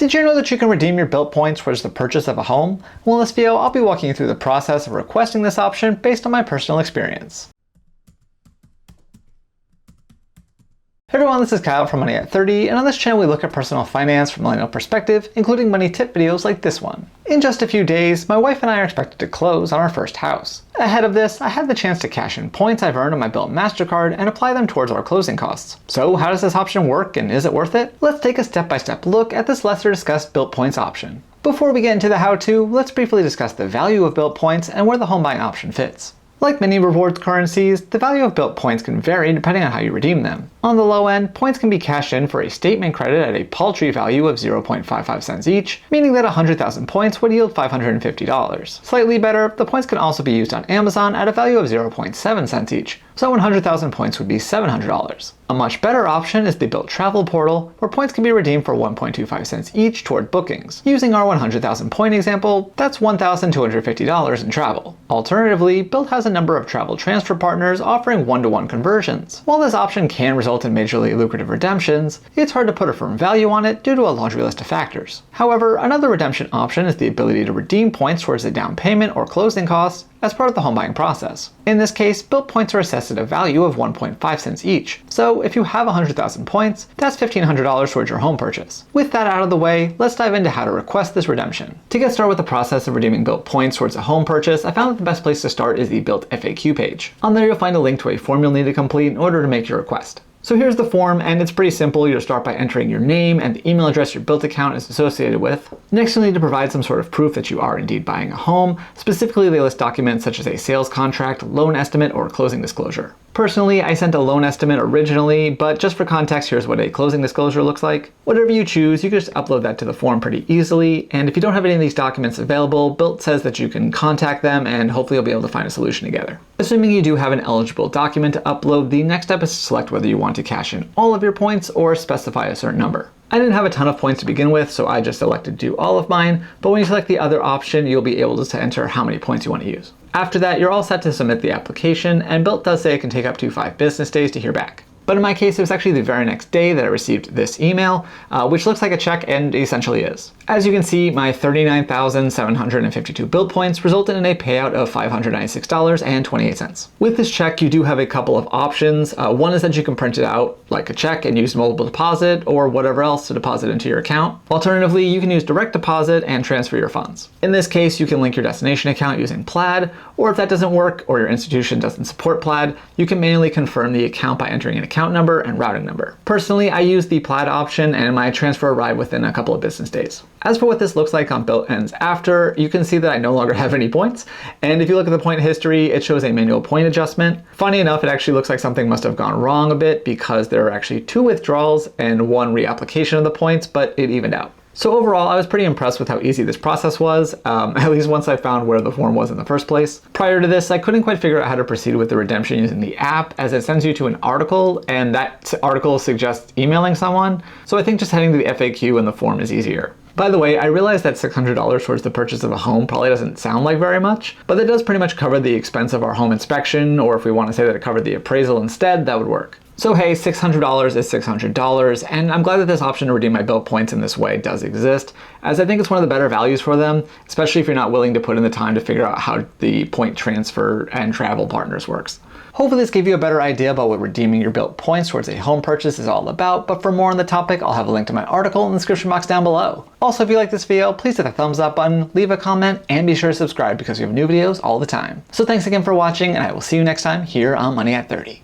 Did you know that you can redeem your Bilt Points towards the purchase of a home? Well, in this video, I'll be walking you through the process of requesting this option based on my personal experience. Hey everyone, this is Kyle from Money at 30, and on this channel we look at personal finance from a millennial perspective, including money tip videos like this one. In just a few days, my wife and I are expected to close on our first house. Ahead of this, I had the chance to cash in points I've earned on my Bilt Mastercard and apply them towards our closing costs. So how does this option work and is it worth it? Let's take a step-by-step look at this lesser discussed Bilt Points option. Before we get into the how-to, let's briefly discuss the value of Bilt Points and where the home buying option fits. Like many rewards currencies, the value of Bilt Points can vary depending on how you redeem them. On the low end, points can be cashed in for a statement credit at a paltry value of 0.55 cents each, meaning that 100,000 points would yield $550. Slightly better, the points can also be used on Amazon at a value of 0.7 cents each, so 100,000 points would be $700. A much better option is the Bilt Travel Portal, where points can be redeemed for 1.25 cents each toward bookings. Using our 100,000 point example, that's $1,250 in travel. Alternatively, Bilt has a number of travel transfer partners offering one-to-one conversions. While this option can result in majorly lucrative redemptions, it's hard to put a firm value on it due to a laundry list of factors. However, another redemption option is the ability to redeem points towards a down payment or closing costs as part of the home buying process. In this case, Bilt Points are assessed at a value of 1.5 cents each. So if you have 100,000 points, that's $1,500 towards your home purchase. With that out of the way, let's dive into how to request this redemption. To get started with the process of redeeming Bilt Points towards a home purchase, I found that the best place to start is the Bilt FAQ page. On there you'll find a link to a form you'll need to complete in order to make your request. So here's the form, and it's pretty simple. You'll start by entering your name and the email address your Bilt account is associated with. Next, you'll need to provide some sort of proof that you are indeed buying a home. Specifically, they list documents such as a sales contract, loan estimate, or closing disclosure. Personally, I sent a loan estimate originally, but just for context, here's what a closing disclosure looks like. Whatever you choose, you can just upload that to the form pretty easily, and if you don't have any of these documents available, Bilt says that you can contact them and hopefully you'll be able to find a solution together. Assuming you do have an eligible document to upload, the next step is to select whether you want to cash in all of your points or specify a certain number. I didn't have a ton of points to begin with, so I just elected to do all of mine, but when you select the other option, you'll be able to enter how many points you want to use. After that, you're all set to submit the application, and Bilt does say it can take up to 5 business days to hear back. But in my case, it was actually the very next day that I received this email, which looks like a check and essentially is. As you can see, my 39,752 Bilt Points resulted in a payout of $596.28. With this check, you do have a couple of options. One is that you can print it out like a check and use multiple deposit or whatever else to deposit into your account. Alternatively, you can use direct deposit and transfer your funds. In this case, you can link your destination account using Plaid, or if that doesn't work or your institution doesn't support Plaid, you can manually confirm the account by entering an account number and routing number. Personally, I use the Plaid option and my transfer arrived within a couple of business days. As for what this looks like on Bilt Ends After, you can see that I no longer have any points, and if you look at the point history, it shows a manual point adjustment. Funny enough, it actually looks like something must have gone wrong a bit because there are actually 2 withdrawals and 1 reapplication of the points, but it evened out. So overall, I was pretty impressed with how easy this process was, at least once I found where the form was in the first place. Prior to this, I couldn't quite figure out how to proceed with the redemption using the app, as it sends you to an article, and that article suggests emailing someone. So I think just heading to the FAQ in the form is easier. By the way, I realize that $600 towards the purchase of a home probably doesn't sound like very much, but that does pretty much cover the expense of our home inspection, or if we want to say that it covered the appraisal instead, that would work. So hey, $600 is $600, and I'm glad that this option to redeem my Bilt Points in this way does exist, as I think it's one of the better values for them, especially if you're not willing to put in the time to figure out how the point transfer and travel partners works. Hopefully this gave you a better idea about what redeeming your Bilt Points towards a home purchase is all about, but for more on the topic, I'll have a link to my article in the description box down below. Also, if you like this video, please hit the thumbs up button, leave a comment, and be sure to subscribe because we have new videos all the time. So thanks again for watching, and I will see you next time here on Money at 30.